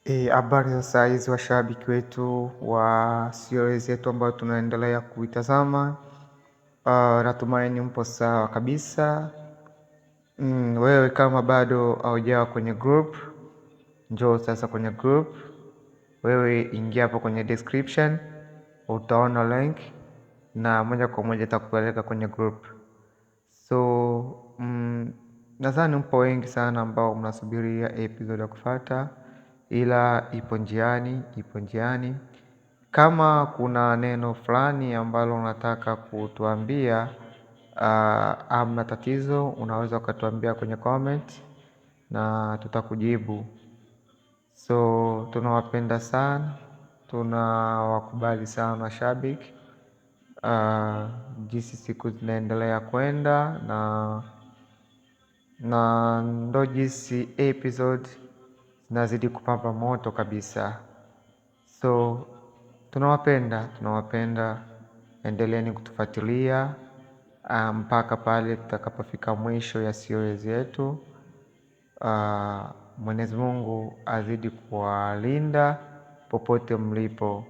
Habari za saa hizi washabiki wetu wa series yetu ambayo tunaendelea kuitazama. Natumaini mpo sawa kabisa. Wewe kama bado haujawa kwenye group, njoo sasa kwenye group. Wewe ingia hapo kwenye description, utaona link na moja kwa moja itakupeleka kwenye group. So nadhani mpo wengi sana ambao mnasubiria episode ya kufuata, ila ipo njiani. Kama kuna neno fulani ambalo unataka kutuambia, hamna tatizo, unaweza ukatuambia kwenye comment na tutakujibu. So tunawapenda sana, tunawakubali sana mashabiki. Jinsi siku zinaendelea kwenda na ndo jinsi episode zinazidi kupamba moto kabisa. So tunawapenda, endeleeni kutufuatilia mpaka pale tutakapofika mwisho ya series yetu. Mwenyezi Mungu azidi kuwalinda popote mlipo.